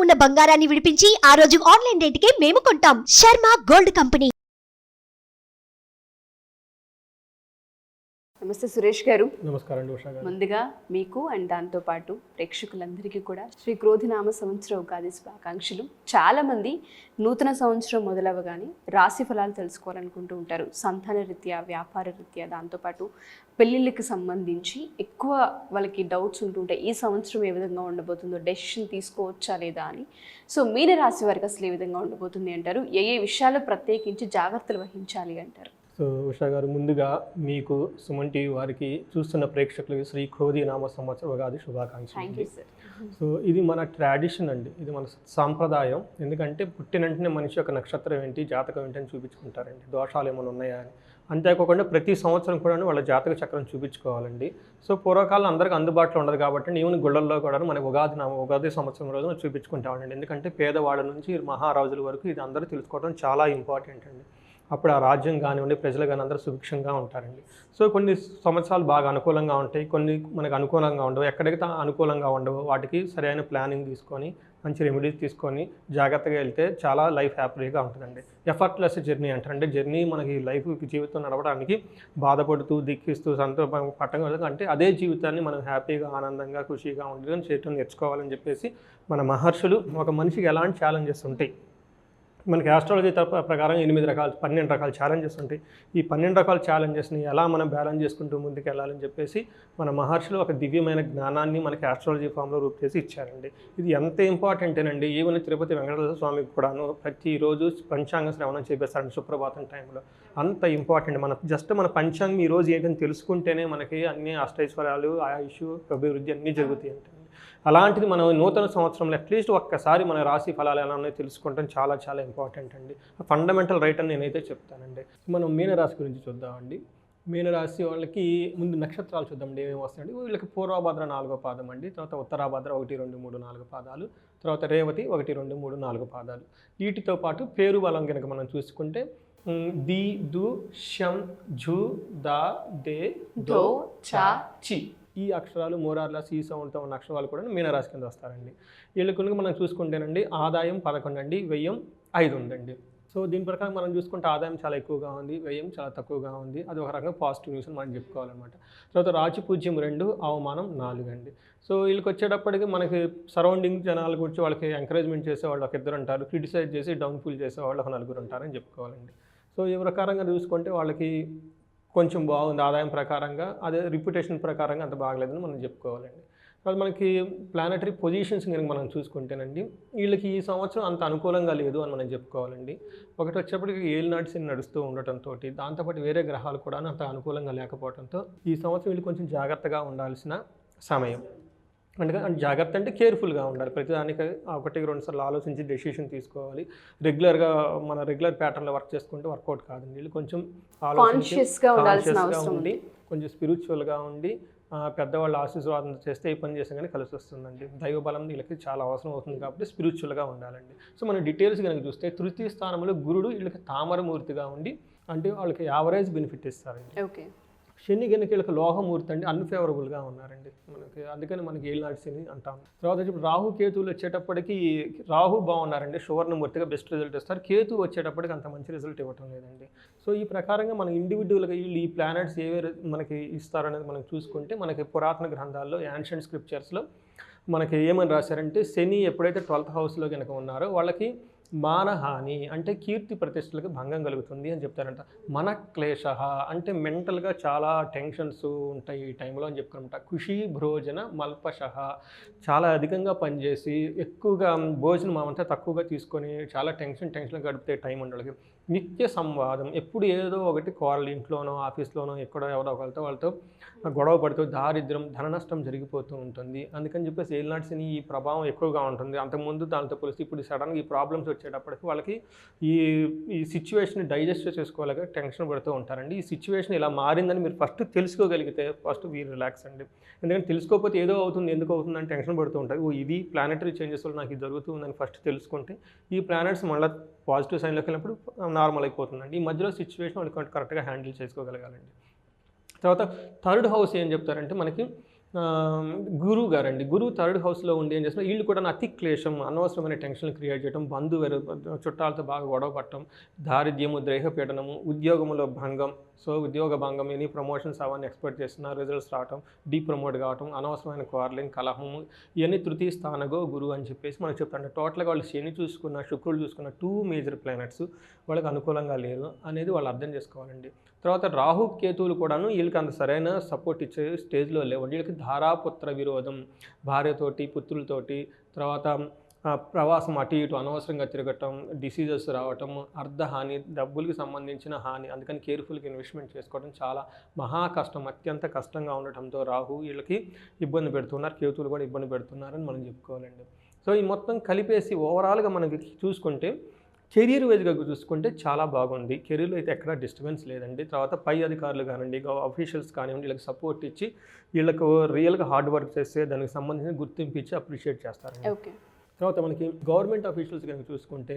ఉన్న బంగారాన్ని విడిపించి ఆ రోజు ఆన్లైన్ రేటుకే మేము కొంటాం. Sharma gold company. నమస్తే సురేష్ గారు. నమస్కారం అండి ఉషా గారు. ముందుగా మీకు అండ్ దాంతోపాటు ప్రేక్షకులందరికీ కూడా శ్రీ క్రోధినామ సంవత్సర ఉగాది శుభాకాంక్షలు. చాలామంది నూతన సంవత్సరం మొదలవగానే రాశి ఫలాలు తెలుసుకోవాలనుకుంటూ ఉంటారు. సంతాన రీత్యా, వ్యాపార రీత్యా, దాంతోపాటు పెళ్ళిళ్ళకి సంబంధించి ఎక్కువ వాళ్ళకి డౌట్స్ ఉంటుంటాయి. ఈ సంవత్సరం ఏ విధంగా ఉండబోతుందో, డెసిషన్ తీసుకోవచ్చా లేదా అని. సో మీన రాశి వారికి అసలు ఏ విధంగా ఉండబోతుంది అంటారు? ఏ విషయాలు ప్రత్యేకించి జాగ్రత్తలు వహించాలి అంటారు? సో ఉషా గారు, ముందుగా మీకు సుమన్ టీవీ వారికి చూస్తున్న ప్రేక్షకులకి శ్రీ క్రోధినామ సంవత్సర ఉగాది శుభాకాంక్షలు. సో ఇది మన ట్రెడిషన్ అండి, ఇది మన సాంప్రదాయం. ఎందుకంటే పుట్టినంటనే మనిషి యొక్క నక్షత్రం ఏంటి, జాతకం ఏంటి అని చూపించుకుంటారండి, దోషాలు ఏమైనా ఉన్నాయా అని. అంతేకాకుండా ప్రతి సంవత్సరం కూడా వాళ్ళ జాతక చక్రం చూపించుకోవాలండి. సో పూర్వకాలం అందరికీ అందుబాటులో ఉండదు కాబట్టి ఈవెన్ గుళ్ళల్లో కూడా మనకి ఉగాది సంవత్సరం రోజున చూపించుకుంటామండి. ఎందుకంటే పేదవాళ్ళ నుంచి మహారాజుల వరకు ఇది అందరూ తెలుసుకోవడం చాలా ఇంపార్టెంట్ అండి. అప్పుడు ఆ రాజ్యం కానివ్వండి, ప్రజలు కానీ అందరూ సుభిక్షంగా ఉంటారండి. సో కొన్ని సంవత్సరాలు బాగా అనుకూలంగా ఉంటాయి, కొన్ని మనకు అనుకూలంగా ఉండవు. ఎక్కడికి అనుకూలంగా ఉండవు వాటికి సరైన ప్లానింగ్ తీసుకొని, మంచి రెమెడీస్ తీసుకొని జాగ్రత్తగా వెళ్తే చాలా లైఫ్ హ్యాపీగా ఉంటుందండి. ఎఫర్ట్లెస్ జర్నీ అంటారంటే జర్నీ మనకి లైఫ్ జీవితం నడవడానికి బాధపడుతూ, దిక్కిస్తూ, పట్టంగా అంటే అదే జీవితాన్ని మనం హ్యాపీగా, ఆనందంగా, ఖుషీగా ఉండడం చేయటం నేర్చుకోవాలని చెప్పేసి మన మహర్షులు ఒక మనిషికి ఎలాంటి ఛాలెంజెస్ ఉంటాయి. మనకి ఆస్ట్రాలజీ ప్రకారం 12 రకాల ఛాలెంజెస్ ఉంటాయి. ఈ 12 రకాల ఛాలెంజెస్ని ఎలా మనం బ్యాలెన్స్ చేసుకుంటూ ముందుకు వెళ్ళాలని చెప్పేసి మన మహర్షులు ఒక దివ్యమైన జ్ఞానాన్ని మనకి ఆస్ట్రాలజీ ఫామ్లో రూపు చేసి ఇచ్చారండి. ఇది ఎంత ఇంపార్టెంటేనండి, ఈవెన్ తిరుపతి వెంకటేశ్వర స్వామికి కూడాను ప్రతిరోజు పంచాంగ శ్రవణం చేపిస్తారండి సుప్రభాతం టైంలో. అంత ఇంపార్టెంట్. మన పంచాంగం ఈరోజు ఏంటని తెలుసుకుంటేనే మనకి అన్ని అష్టైశ్వర్యాలు, ఆయుష్, అభివృద్ధి అన్నీ జరుగుతాయి అంటే. అలాంటిది మనం నూతన సంవత్సరంలో అట్లీస్ట్ ఒక్కసారి మన రాశి ఫలాలు ఎలా ఉన్నాయో తెలుసుకోవడం చాలా చాలా ఇంపార్టెంట్ అండి. ఫండమెంటల్ రైట్ అని నేనైతే చెప్తానండి. మనం మీనరాశి గురించి చూద్దామండి. మీనరాశి వాళ్ళకి ముందు నక్షత్రాలు చూద్దామండి ఏమేమి వస్తాయండి. వీళ్ళకి పూర్వభద్ర 4వ పాదం అండి, తర్వాత ఉత్తరాభద్ర 1, 2, 3, 4 పాదాలు, తర్వాత రేవతి 1, 2, 3, 4 పాదాలు. వీటితో పాటు పేరు బలం కనుక మనం చూసుకుంటే ది, దు, షం, ఝు, దా, దే, దో, చా, చి ఈ అక్షరాలు మోరార్లెస్ ఈ సౌండ్తో ఉన్న అక్షరాలు కూడా మీనరాశి కింద వస్తారండి. వీళ్ళకి మనం చూసుకుంటేనండి ఆదాయం 11 అండి, వ్యయం 5 ఉందండి. సో దీని ప్రకారం మనం చూసుకుంటే ఆదాయం చాలా ఎక్కువగా ఉంది, వ్యయం చాలా తక్కువగా ఉంది. అది ఒక రకంగా పాజిటివ్ న్యూస్ అని మనం చెప్పుకోవాలన్నమాట. తర్వాత రాజపూజ్యం 2, అవమానం 4 అండి. సో వీళ్ళకి వచ్చేటప్పటికి మనకి సరౌండింగ్ జనాల గురించి వాళ్ళకి ఎంకరేజ్మెంట్ చేసేవాళ్ళు ఒక 2 ఉంటారు, క్రిటిసైజ్ చేసి డౌన్ఫుల్ చేసేవాళ్ళు ఒక 4 ఉంటారని చెప్పుకోవాలండి. సో ఈ ప్రకారంగా చూసుకుంటే వాళ్ళకి కొంచెం బాగుంది ఆదాయం ప్రకారంగా, అదే రిప్యుటేషన్ ప్రకారంగా అంత బాగలేదని మనం చెప్పుకోవాలండి. తర్వాత మనకి ప్లానటరీ పొజిషన్స్ కనుక మనం చూసుకుంటేనండి వీళ్ళకి ఈ సంవత్సరం అంత అనుకూలంగా లేదు అని మనం చెప్పుకోవాలండి. ఒకటి వచ్చేప్పటికి ఏలినాటి శని నడుస్తూ ఉండటంతో, దాంతోపాటు వేరే గ్రహాలు కూడా అంత అనుకూలంగా లేకపోవడంతో ఈ సంవత్సరం వీళ్ళు కొంచెం జాగ్రత్తగా ఉండాల్సిన సమయం. అంటే జాగ్రత్త అంటే కేర్ఫుల్గా ఉండాలి. ప్రతిదానికి 1-2 సార్లు ఆలోచించి డెసిషన్ తీసుకోవాలి. మన రెగ్యులర్ ప్యాటర్న్లో వర్క్ చేసుకుంటే వర్కౌట్ కాదండి. వీళ్ళు కొంచెం కాన్షియస్గా ఉండి, కొంచెం స్పిరిచువల్గా ఉండి, పెద్దవాళ్ళు ఆశీర్వాదం చేస్తే ఈ పని చేస్తే కానీ కలిసి వస్తుందండి. దైవ బలం వీళ్ళకి చాలా అవసరం అవుతుంది కాబట్టి స్పిరిచువల్గా ఉండాలండి. సో మన డీటెయిల్స్ కనుక చూస్తే తృతీయ స్థానంలో గురుడు వీళ్ళకి తామరమూర్తిగా ఉండి, అంటే వాళ్ళకి యావరేజ్ బెనిఫిట్ ఇస్తారండి. ఓకే. శని కనుక వీళ్ళకి లోహమూర్తి అండి, అన్ఫేవరబుల్గా ఉన్నారండి మనకి, అందుకని మనకి ఏలినాటి శని అంటాం. తర్వాత రాహు కేతువులు వచ్చేటప్పటికి రాహు బాగున్నారండి, సువర్ణమూర్తిగా బెస్ట్ రిజల్ట్ ఇస్తారు. కేతు వచ్చేటప్పటికి అంత మంచి రిజల్ట్ ఇవ్వటం లేదండి. సో ఈ ప్రకారంగా మనం ఇండివిజువల్గా వీళ్ళు ఈ ప్లానెట్స్ ఏవే మనకి ఇస్తారనేది మనం చూసుకుంటే మనకి పురాతన గ్రంథాల్లో, యాన్షియంట్ స్క్రిప్చర్స్లో మనకి ఏమని రాశారంటే శని ఎప్పుడైతే 12th హౌస్లో కనుక ఉన్నారో వాళ్ళకి మానహాని అంటే కీర్తి ప్రతిష్టలకు భంగం కలుగుతుంది అని చెప్తారంట. మన క్లేశ అంటే మెంటల్గా చాలా టెన్షన్స్ ఉంటాయి ఈ టైంలో అని చెప్తారంట. ఖుషి భోజన మల్పశ చాలా అధికంగా పనిచేసి ఎక్కువగా భోజనం అంతా తక్కువగా తీసుకొని చాలా టెన్షన్ గడిపితే టైం ఉండడానికి. నిత్య సంవాదం, ఎప్పుడు ఏదో ఒకటి కోరలు, ఇంట్లోనో ఆఫీస్లోనో ఎక్కడో ఎవరో ఒకరితో వాళ్ళతో గొడవ పడుతూ దారిద్ర్యం, ధన నష్టం జరిగిపోతూ ఉంటుంది. అందుకని చెప్పేసి ఏలినాటి శని ఈ ప్రభావం ఎక్కువగా ఉంటుంది. అంతకుముందు దానితో పోలిస్తే ఇప్పుడు సడన్గా ఈ ప్రాబ్లమ్స్ వచ్చేటప్పటికి వాళ్ళకి ఈ సిచ్యువేషన్ డైజెస్ట్ చేసుకోలేక టెన్షన్ పడుతూ ఉంటారండి. ఈ సిచ్యువేషన్ ఇలా మారిందని మీరు ఫస్ట్ తెలుసుకోగలిగితే ఫస్ట్ వీ రిలాక్స్ అండి. ఎందుకంటే తెలుసుకోకపోతే ఏదో అవుతుంది, ఎందుకు అవుతుందని టెన్షన్ పడుతూ ఉంటారు. ఇది ప్లానెటరీ చేంజెస్ వల్ల నాకు ఇది జరుగుతుందని ఫస్ట్ తెలుసుకుంటే ఈ ప్లానెట్స్ మళ్ళీ పాజిటివ్ సైన్లోకి వెళ్ళినప్పుడు నార్మల్ అయిపోతుందండి. ఈ మధ్యలో సిచ్యువేషన్ వాళ్ళకి కరెక్ట్గా హ్యాండిల్ చేసుకోగలగాలండి. తర్వాత 3rd హౌస్ ఏం చెప్తారంటే మనకి గురువు గారండి. గురువు థర్డ్ హౌస్లో ఉండి ఏం చేస్తున్నారు, వీళ్ళు కూడా అతి క్లేశం, అనవసరమైన టెన్షన్లు క్రియేట్ చేయడం, చుట్టాలతో బాగా గొడవ పడటం, దారిద్ర్యము, దేహపీడనము, ఉద్యోగంలో భంగం. సో ఉద్యోగ భంగం, ఎనీ ప్రమోషన్స్ అవన్నీ ఎక్స్పెక్ట్ చేస్తున్నా రిజల్ట్స్ రావటం, ప్రమోట్ కావటం, అనవసరమైన క్వార్లింగ్, కలహము, ఇవన్నీ తృతీయ స్థానగో గురువు అని చెప్పేసి మనకు చెప్తాను. టోటల్గా వాళ్ళు శని చూసుకున్న, శుక్రుడు చూసుకున్న 2 మేజర్ ప్లానెట్స్ వాళ్ళకి అనుకూలంగా లేరు అనేది వాళ్ళు అర్థం చేసుకోవాలండి. తర్వాత రాహు కేతువులు కూడాను వీళ్ళకి అంత సరైన సపోర్ట్ ఇచ్చే స్టేజ్లో లేవు. వీళ్ళకి ధారాపుత్ర విరోధం, భార్యతోటి, పుత్రులతోటి, తర్వాత ప్రవాసం అటు ఇటు అనవసరంగా తిరగటం, డిసీజెస్ రావటం, అర్ధహాని, డబ్బులకి సంబంధించిన హాని. అందుకని కేర్ఫుల్గా ఇన్వెస్ట్మెంట్ చేసుకోవడం చాలా మహా కష్టం, అత్యంత కష్టంగా ఉండటంతో రాహు వీళ్ళకి ఇబ్బంది పెడుతున్నారు, కేతువులు కూడా ఇబ్బంది పెడుతున్నారని మనం చెప్పుకోవాలండి. సో ఈ మొత్తం కలిపేసి ఓవరాల్గా మనకి చూసుకుంటే కెరీర్ వైజ్గా చూసుకుంటే చాలా బాగుంది. కెరీర్లో అయితే ఎక్కడా డిస్టర్బెన్స్ లేదండి. తర్వాత పై అధికారులు కానివ్వండి, ఆఫీషియల్స్ కానివ్వండి, వీళ్ళకి సపోర్ట్ ఇచ్చి వీళ్ళకు రియల్గా హార్డ్ వర్క్ చేస్తే దానికి సంబంధించిన గుర్తింపు ఇచ్చి అప్రిషియేట్ చేస్తారండి. ఓకే. తర్వాత మనకి గవర్నమెంట్ ఆఫీషియల్స్ కనుక చూసుకుంటే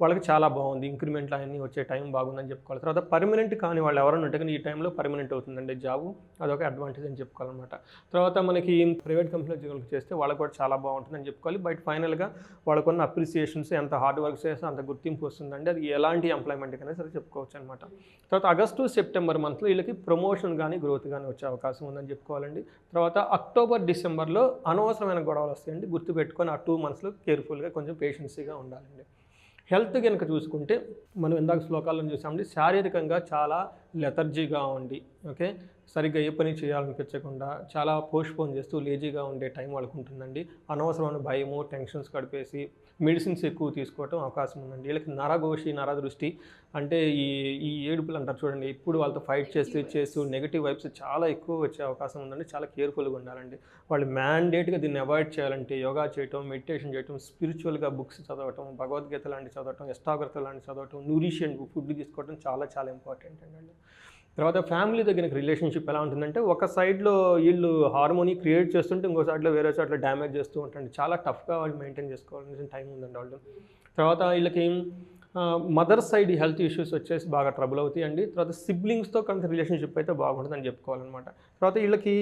వాళ్ళకి చాలా బాగుంది, ఇంక్రిమెంట్లు అవన్నీ వచ్చే టైం బాగుందని చెప్పుకోవాలి. తర్వాత పర్మనెంట్ కానీ వాళ్ళు ఎవరైనా ఉంటే కానీ ఈ టైంలో పర్మనెంట్ అవుతుందండి జాబు, అదొక అడ్వాంటేజ్ అని చెప్పుకోవాలన్నమాట. తర్వాత మనకి ప్రైవేట్ కంపెనీలో ఉద్యోగులకు చేస్తే వాళ్ళకి కూడా చాలా బాగుంటుందని చెప్పుకోవాలి. బట్ ఫైనల్గా వాళ్ళకున్న అప్రిసియేషన్స్, ఎంత హార్డ్ వర్క్ చేస్తే అంత గుర్తింపు వస్తుందండి. అది ఎలాంటి ఎంప్లాయ్మెంట్ కన్నా సరే చెప్పుకోవచ్చు అనమాట. తర్వాత ఆగస్టు సెప్టెంబర్ మంత్లో వీళ్ళకి ప్రమోషన్ కానీ గ్రోత్ కానీ వచ్చే అవకాశం ఉందని చెప్పుకోవాలండి. తర్వాత అక్టోబర్ డిసెంబర్లో అనవసరమైన గొడవలు వస్తాయండి. గుర్తుపెట్టుకొని ఆ 2 మంత్స్లో కేర్ఫుల్గా కొంచెం పేషెన్సీగా ఉండాలండి. హెల్త్ కనుక చూసుకుంటే మనం ఇందాక శ్లోకాలను చూసామండి, శారీరకంగా చాలా లెథర్జీగా ఉండి, ఓకే, సరిగ్గా ఏ పని చేయాలనిపించకుండా చాలా పోస్ట్పోన్ చేస్తూ లేజీగా ఉండే టైం వాళ్ళకు ఉంటుందండి. అనవసరమైన భయము, టెన్షన్స్ గడిపేసి మెడిసిన్స్ ఎక్కువ తీసుకోవటం అవకాశం ఉందండి. వీళ్ళకి నరఘోషి, నరదృష్టి అంటే ఈ ఏడుపులు అంటారు చూడండి, ఇప్పుడు వాళ్ళతో ఫైట్ చేస్తూ నెగిటివ్ వైబ్స్ చాలా ఎక్కువ వచ్చే అవకాశం ఉందండి. చాలా కేర్ఫుల్గా ఉండాలండి. వాళ్ళు మ్యాండేట్గా దీన్ని అవాయిడ్ చేయాలంటే యోగా చేయటం, మెడిటేషన్ చేయటం, స్పిరిచువల్గా బుక్స్ చదవటం, భగవద్గీత లాంటివి చదవటం, అష్టాగత లాంటివి చదవటం, న్యూట్రిషియన్ ఫుడ్ తీసుకోవడం చాలా చాలా ఇంపార్టెంట్ అండి. తర్వాత ఫ్యామిలీ దగ్గర రిలేషన్షిప్ ఎలా ఉంటుందంటే ఒక సైడ్లో వీళ్ళు హార్మోనీ క్రియేట్ చేస్తుంటే ఇంకో సైడ్లో వేరే చోట్ల డ్యామేజ్ చేస్తూ ఉంటారండి. చాలా టఫ్గా వాళ్ళు మెయింటైన్ చేసుకోవాల్సిన టైం ఉందండి వాళ్ళు. తర్వాత వీళ్ళకి మదర్ సైడ్ హెల్త్ ఇష్యూస్ వచ్చేసి బాగా ట్రబుల్ అవుతాయి అండి. తర్వాత సిబ్లింగ్స్తో కనుక రిలేషన్షిప్ అయితే బాగుంటుందని చెప్పుకోవాలన్నమాట. తర్వాత వీళ్ళకి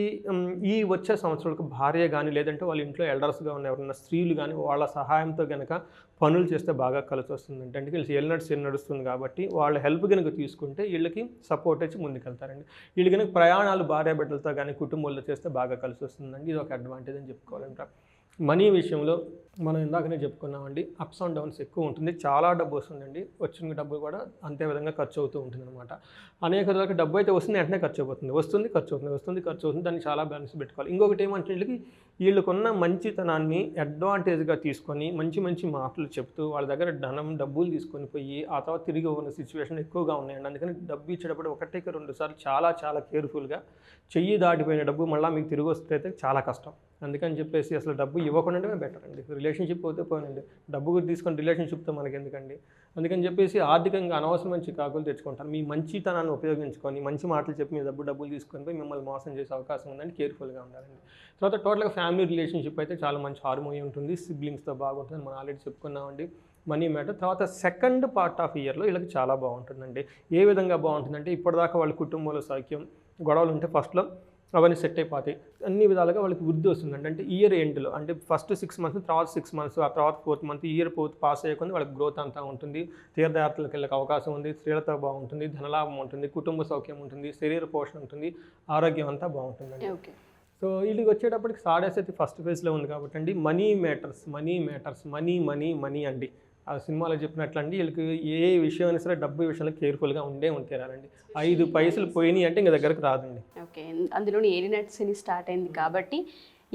ఈ వచ్చే సంవత్సరాలకు భార్య కానీ లేదంటే వాళ్ళ ఇంట్లో ఎల్డర్స్గా ఉన్న ఎవరైనా స్త్రీలు కానీ వాళ్ళ సహాయంతో కనుక పనులు చేస్తే బాగా కలిసి వస్తుందంటే, అంటే వీళ్ళు ఎల్నట్స్ నడుస్తుంది కాబట్టి వాళ్ళ హెల్ప్ కనుక తీసుకుంటే వీళ్ళకి సపోర్ట్ వచ్చి ముందుకెళ్తారండి. వీళ్ళు కనుక ప్రయాణాలు భార్య బిడ్డలతో కానీ కుటుంబంలో చేస్తే బాగా కలిసి వస్తుందండి. ఇది ఒక అడ్వాంటేజ్ అని చెప్పుకోవాలంట. మనీ విషయంలో మనం ఇందాకనే చెప్పుకున్నామండి, అప్స్ అండ్ డౌన్స్ ఎక్కువ ఉంటుంది. చాలా డబ్బు వస్తుందండి, వచ్చిన డబ్బు కూడా అంతే విధంగా ఖర్చు అవుతూ ఉంటుంది అనమాట. అనేక రకాల డబ్బు అయితే వస్తుంది, వెంటనే ఖర్చు అయిపోతుంది, వస్తుంది ఖర్చు అవుతుంది. దాన్ని చాలా బ్యాలెన్స్ పెట్టుకోవాలి. ఇంకొకటి ఏమంటే వీళ్ళకున్న మంచితనాన్ని అడ్వాంటేజ్గా తీసుకొని మంచి మాటలు చెప్తూ వాళ్ళ దగ్గర డబ్బులు తీసుకొని పోయి ఆ తర్వాత తిరిగి ఉన్న సిచ్యువేషన్ ఎక్కువగా ఉన్నాయండి. అందుకని డబ్బు ఇచ్చేటప్పుడు 1-2 సార్లు చాలా చాలా కేర్ఫుల్గా, చెయ్యి దాటిపోయిన డబ్బు మళ్ళీ మీకు తిరిగి వస్తే అయితే చాలా కష్టం. అందుకని చెప్పేసి అసలు డబ్బు ఇవ్వకుండా బెటర్ అండి. రిలేషన్షిప్ పోతే పోనండి, డబ్బు తీసుకొని రిలేషన్షిప్తో మనకి ఎందుకండి. అందుకని చెప్పేసి ఆర్థికంగా అనవసరమైన చికాకులు తెచ్చుకుంటారు. మీ మంచితనాన్ని ఉపయోగించుకొని మంచి మాటలు చెప్పి మీ డబ్బులు తీసుకొని పోయి మిమ్మల్ని మోసం చేసే అవకాశం ఉందండి. కేర్ఫుల్గా ఉండాలండి. తర్వాత టోటల్గా ఫ్యామిలీ రిలేషన్షిప్ అయితే చాలా మంచి హార్మోని ఉంటుంది, సిబ్లింగ్స్తో బాగుంటుంది, మనం ఆల్రెడీ చెప్పుకున్నామండి. Money matter. తర్వాత సెకండ్ పార్ట్ ఆఫ్ ఇయర్లో వీళ్ళకి చాలా బాగుంటుందండి. ఏ విధంగా బాగుంటుందంటే ఇప్పటిదాకా వాళ్ళ కుటుంబంలో సౌఖ్యం, గొడవలు ఉంటే ఫస్ట్లో అవన్నీ సెట్ అయిపోతాయి. అన్ని విధాలుగా వాళ్ళకి వృద్ధి వస్తుందండి. అంటే ఇయర్ ఎండ్లో అంటే ఫస్ట్ 6 మంత్స్, తర్వాత 6 మంత్స్, ఆ తర్వాత 4th మంత్, ఇయర్ పాస్ అయ్యకుండా వాళ్ళకి గ్రోత్ అంతా ఉంటుంది. తీర్థయాత్రలకు వెళ్ళక అవకాశం ఉంది, స్త్రీలతో బాగుంటుంది, ధనలాభం ఉంటుంది, కుటుంబ సౌఖ్యం ఉంటుంది, శరీర పోషణ ఉంటుంది, ఆరోగ్యం అంతా బాగుంటుందండి. ఓకే. సో వీళ్ళకి వచ్చేటప్పటికి సాడేస్ అయితే ఫస్ట్ ఫేజ్లో ఉంది కాబట్టి అండి, మనీ మ్యాటర్స్, మనీ అండి. ఆ సినిమాలో చెప్పినట్లు అండి, వీళ్ళకి ఏ విషయం అయినా సరే డబ్బు విషయంలో కేర్ఫుల్గా ఉండాలండి. 5 పైసలు పోయినాయి అంటే ఇంక దగ్గరకు రాదండి. ఓకే. అందులోని ఏలినట్స్ అని స్టార్ట్ అయింది కాబట్టి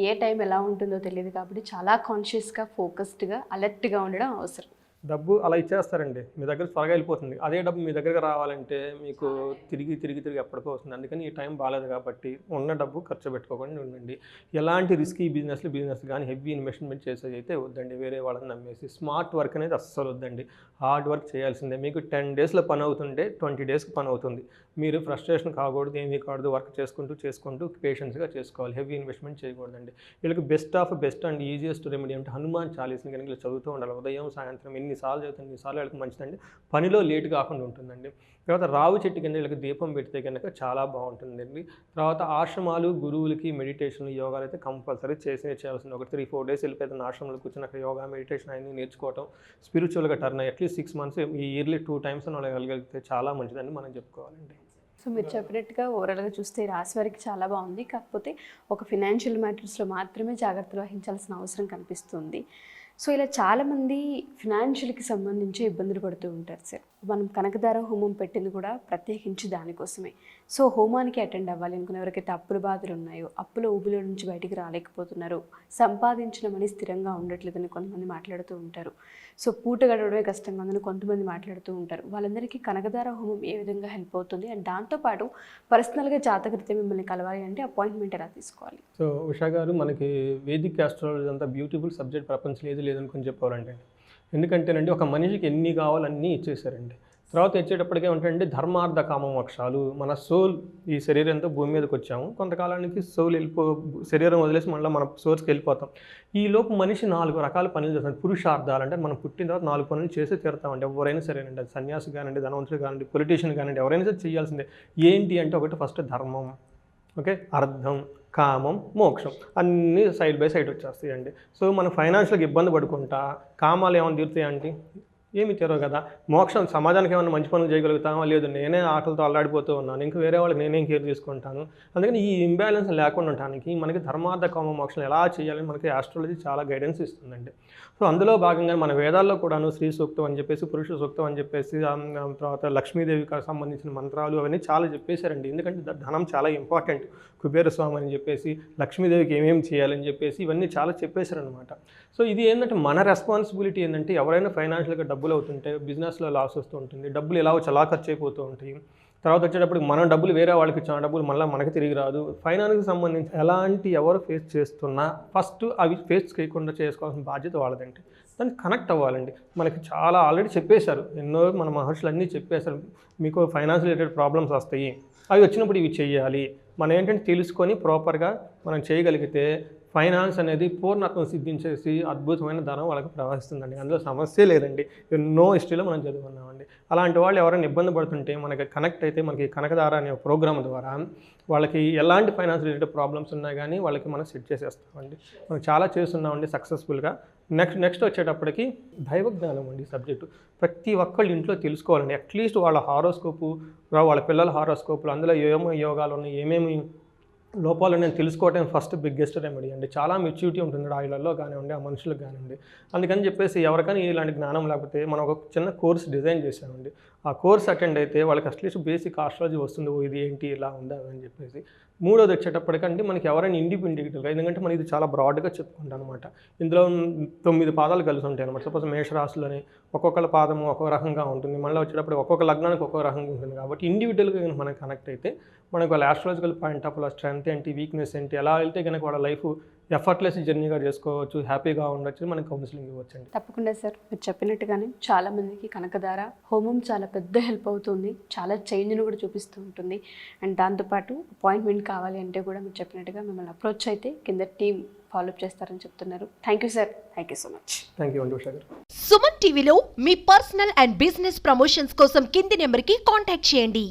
ఏ టైం ఎలా ఉంటుందో తెలియదు కాబట్టి చాలా కాన్షియస్గా, ఫోకస్డ్గా, అలర్ట్గా ఉండడం అవసరం. డబ్బు అలా ఇచ్చేస్తారండి, మీ దగ్గర త్వరగా వెళ్ళిపోతుంది. అదే డబ్బు మీ దగ్గరకు రావాలంటే మీకు తిరిగి ఎప్పటికో వస్తుంది. అందుకని ఈ టైం బాగాలేదు కాబట్టి ఉన్న డబ్బు ఖర్చు పెట్టుకోకుండా ఉండండి. ఎలాంటి రిస్కీ బిజినెస్ కానీ హెవీ ఇన్వెస్ట్మెంట్ చేసేది అయితే వద్దండి. వేరే వాళ్ళని నమ్మేసి స్మార్ట్ వర్క్ అనేది అస్సలు వద్దండి. హార్డ్ వర్క్ చేయాల్సిందే. మీకు 10 డేస్లో పని అవుతుంటే 20 డేస్కి పని అవుతుంది. మీరు ఫ్రస్ట్రేషన్ కాకూడదు, ఏమీ కాకూడదు. వర్క్ చేసుకుంటూ పేషెన్స్గా చేసుకోవాలి. హెవీ ఇన్వెస్ట్మెంట్ చేయకూడదండి. వీళ్ళకి బెస్ట్ అండ్ ఈజియెస్ట్ రెమెడీ అంటే హనుమాన్ చాలీస్ని కనుక చదువుతూ ఉండాలి. ఉదయం సాయంత్రం ఎన్ని ఇన్నిసార్లు చదువుతాను ఇన్నిసార్లు వీళ్ళకి మంచిదండి, పనిలో లేట్ కాకుండా ఉంటుందండి. తర్వాత రావి చెట్టు కింద వీళ్ళకి దీపం పెడితే కనుక చాలా బాగుంటుందండి. తర్వాత ఆశ్రమాలు, గురువులకి మెడిటేషన్, యోగాలు అయితే కంపల్సరీ చేయాల్సింది. ఒక 3-4 డేస్ వెళ్ళిపోయిన ఆశ్రమంలో కూర్చొని అక్కడ యోగా, మెడిటేషన్ అన్నీ నేర్చుకోవటం, స్పిరిచువల్గా టర్న్ అయ్యి అట్లీస్ట్ 6 months ఈ ఇయర్లీ 2 times వాళ్ళు వెళ్ళగలిగితే చాలా మంచిదని మనం చెప్పుకోవాలండి. సో మీరు చెప్పినట్టుగా ఓవరాల్గా చూస్తే ఈ రాశి వారికి చాలా బాగుంది. కాకపోతే ఒక ఫినాన్షియల్ మ్యాటర్స్లో మాత్రమే జాగ్రత్తలు వహించాల్సిన అవసరం కనిపిస్తుంది. సో ఇలా చాలామంది ఫినాన్షియల్కి సంబంధించి ఇబ్బందులు పడుతూ ఉంటారు సార్. మనం కనకదార హోమం పెట్టింది కూడా ప్రత్యేకించి దానికోసమే. సో హోమానికి అటెండ్ అవ్వాలి అనుకున్న ఎవరికైతే అప్పుల బాధలు ఉన్నాయో, అప్పుల ఊబిలో నుంచి బయటికి రాలేకపోతున్నారు, సంపాదించిన మనీ స్థిరంగా ఉండట్లేదని కొంతమంది మాట్లాడుతూ ఉంటారు. సో పూట గడవడమే కష్టంగా ఉందని కొంతమంది మాట్లాడుతూ ఉంటారు. వాళ్ళందరికీ కనకదార హోమం ఏ విధంగా హెల్ప్ అవుతుంది, అండ్ దాంతోపాటు పర్సనల్గా జాతకరీత్యా మిమ్మల్ని కలవాలి అంటే అపాయింట్మెంట్ ఎలా తీసుకోవాలి? సో ఉషా గారు, మనకి వేదిక్ ఆస్ట్రాలజీ అంతా బ్యూటిఫుల్ సబ్జెక్ట్ ప్రపంచం లేదనుకొని చెప్పాలంటే, ఎందుకంటేనండి ఒక మనిషికి ఎన్ని కావాలో అన్నీ ఇచ్చేసారండి. తర్వాత ఇచ్చేటప్పటికే ఏంటంటే ధర్మార్థ కామ మోక్షాలు. మన సోల్ ఈ శరీరంతో భూమి మీదకి వచ్చాము, కొంతకాలానికి సోల్ శరీరం వదిలేసి మళ్ళీ మన సోర్స్కి వెళ్ళిపోతాం. ఈ లోపు మనిషి 4 రకాల పనులు చేస్తాడు. పురుషార్థాలు అంటే మనం పుట్టిన తర్వాత 4 పనులు చేసి తీరుతామండి. ఎవరైనా సరేనండి, అది సన్యాసి కానివ్వండి, ధనవంతుడు కానివ్వండి, పొలిటీషియన్ కానివ్వండి, ఎవరైనా సరే చేయాల్సిందే. ఏంటి అంటే ఒకటి ఫస్ట్ ధర్మం, ఓకే, అర్థం, కామం, మోక్షం అన్నీ సైడ్ బై సైడ్ వచ్చేస్తాయండి. సో మనం ఫైనాన్షియల్గా ఇబ్బంది పడుకుంటా కామాలు ఏమైనా తీరుతాయండి? ఏమి తీరవు కదా. మోక్షం, సమాజానికి ఏమైనా మంచి పనులు చేయగలుగుతామా? లేదు, నేనే ఆటలతో అల్లాడిపోతూ ఉన్నాను, ఇంకా వేరే వాళ్ళకి నేనేం కేర్ తీసుకుంటాను. అందుకని ఈ ఇంబ్యాలెన్స్ లేకుండా ఉండటానికి మనకి ధర్మార్థ కామ మోక్షం ఎలా చేయాలని మనకి ఆస్ట్రాలజీ చాలా గైడెన్స్ ఇస్తుందండి. సో అందులో భాగంగా మన వేదాల్లో కూడాను స్త్రీ సూక్తం అని చెప్పేసి, పురుష సూక్తం అని చెప్పేసి, తర్వాత లక్ష్మీదేవికి సంబంధించిన మంత్రాలు అవన్నీ చాలా చెప్పేశారండి. ఎందుకంటే ధనం చాలా ఇంపార్టెంట్. కుబేర స్వామి అని చెప్పేసి, లక్ష్మీదేవికి ఏమేమి చేయాలని చెప్పేసి ఇవన్నీ చాలా చెప్పేశారనమాట. సో ఇది ఏంటంటే మన రెస్పాన్సిబిలిటీ ఏంటంటే, ఎవరైనా ఫైనాన్షియల్గా డబ్బులు అవుతుంటే బిజినెస్లో లాస్ వస్తూ ఉంటుంది, డబ్బులు ఎలా చాలా ఖర్చు అయిపోతూ ఉంటాయి. తర్వాత వచ్చేటప్పుడు మనం డబ్బులు వేరే వాళ్ళకి ఇచ్చిన డబ్బులు మళ్ళీ మనకి తిరిగి రాదు. ఫైనాన్స్కి సంబంధించి ఎలాంటి ఎవరు ఫేస్ చేస్తున్నా ఫస్ట్ అవి ఫేస్ చేయకుండా చేసుకోవాల్సిన బాధ్యత వాళ్ళదండి. దానికి కనెక్ట్ అవ్వాలండి. మనకి చాలా ఆల్రెడీ చెప్పేశారు, ఎన్నో మన మహర్షులు అన్నీ చెప్పేశారు, మీకు ఫైనాన్స్ రిలేటెడ్ ప్రాబ్లమ్స్ వస్తాయి, అవి వచ్చినప్పుడు ఇవి చెయ్యాలి. మనం ఏంటంటే తెలుసుకొని ప్రాపర్గా మనం చేయగలిగితే ఫైనాన్స్ అనేది పూర్ణత్వం సిద్ధించేసి అద్భుతమైన ధనం వాళ్ళకి ప్రవహిస్తుందండి. అందులో సమస్య లేదండి. ఎన్నో హిస్టరీలో మనం చదువుకున్నామండి. అలాంటి వాళ్ళు ఎవరైనా ఇబ్బంది పడుతుంటే మనకి కనెక్ట్ అయితే, మనకి కనకదార అనే ప్రోగ్రామ్ ద్వారా వాళ్ళకి ఎలాంటి ఫైనాన్స్ రిలేటెడ్ ప్రాబ్లమ్స్ ఉన్నా కానీ వాళ్ళకి మనం సెట్ చేసేస్తామండి. మనం చాలా చేస్తున్నామండి సక్సెస్ఫుల్గా. నెక్స్ట్ వచ్చేటప్పటికి దైవజ్ఞానం అండి సబ్జెక్టు. ప్రతి ఒక్కళ్ళు ఇంట్లో తెలుసుకోవాలండి. అట్లీస్ట్ వాళ్ళ హారోస్కోపు, వాళ్ళ పిల్లల హారోస్కోపులు, అందులో ఏమేమి యోగాలు ఉన్నాయి, ఏమేమి లోపాలు నేను తెలుసుకోవటం ఫస్ట్ బిగ్గెస్ట్ రెమెడీ అండి. చాలా మెచ్యూరిటీ ఉంటుంది ఆయిలలో కానివ్వండి, ఆ మనుషులకు కానివ్వండి. అందుకని చెప్పేసి ఎవరికైనా ఇలాంటి జ్ఞానం లేకపోతే మనం ఒక చిన్న కోర్స్ డిజైన్ చేసామండి. ఆ కోర్స్ అటెండ్ అయితే వాళ్ళకి అట్లీస్ట్ బేసిక్ ఆస్ట్రాలజీ వస్తుంది, ఇది ఏంటి ఇలా ఉందా అని చెప్పేసి. మూడోది వచ్చేటప్పటికంటే మనకి ఎవరైనా ఇండిపెండెంట్గా, ఎందుకంటే మనం ఇది చాలా బ్రాడ్గా చెప్పుకుంటాం అనమాట. ఇందులో 9 పాదాలు కలిసి ఉంటాయి అనమాట. సపోజ్ మేషరాశులని ఒక్కొక్కళ్ళ పాదము ఒక్కొక్క రకంగా ఉంటుంది, మళ్ళీ వచ్చేటప్పుడు ఒక్కొక్క లగ్నానికి ఒక్కొక్క రకంగా ఉంటుంది. కాబట్టి ఇండివిజువల్గా కనుక మనం కనెక్ట్ అయితే మనకు వాళ్ళ ఆస్ట్రాలజికల్ పాయింట్ ఆఫ్ వాళ్ళ స్ట్రెంత్ ఏంటి, వీక్నెస్ ఏంటి, ఎలా వెళ్తే కనుక వాళ్ళ లైఫ్ ఎఫర్ట్లెస్ జర్నీగా చేసుకోవచ్చు, హ్యాపీగా ఉండొచ్చు, మనకి కౌన్సిలింగ్ ఇవ్వచ్చండి. తప్పకుండా సార్, మీరు చెప్పినట్టుగానే చాలామందికి కనకదార హోమం చాలా పెద్ద హెల్ప్ అవుతుంది, చాలా చేంజ్ను కూడా చూపిస్తూ ఉంటుంది. అండ్ దాంతోపాటు అపాయింట్మెంట్ కావాలి అంటే కూడా మీరు చెప్పినట్టుగా మిమ్మల్ని అప్రోచ్ అయితే కింద టీమ్ ఫాలోఅప్ చేస్తారని చెప్తున్నారు. Thank you sir, thank you so much. Thank you అండి ఉషా గారు. సుమన్ టీవీలో మీ పర్సనల్ అండ్ బిజినెస్ ప్రమోషన్స్ కోసం కింది నెంబర్కి కాంటాక్ట్ చేయండి.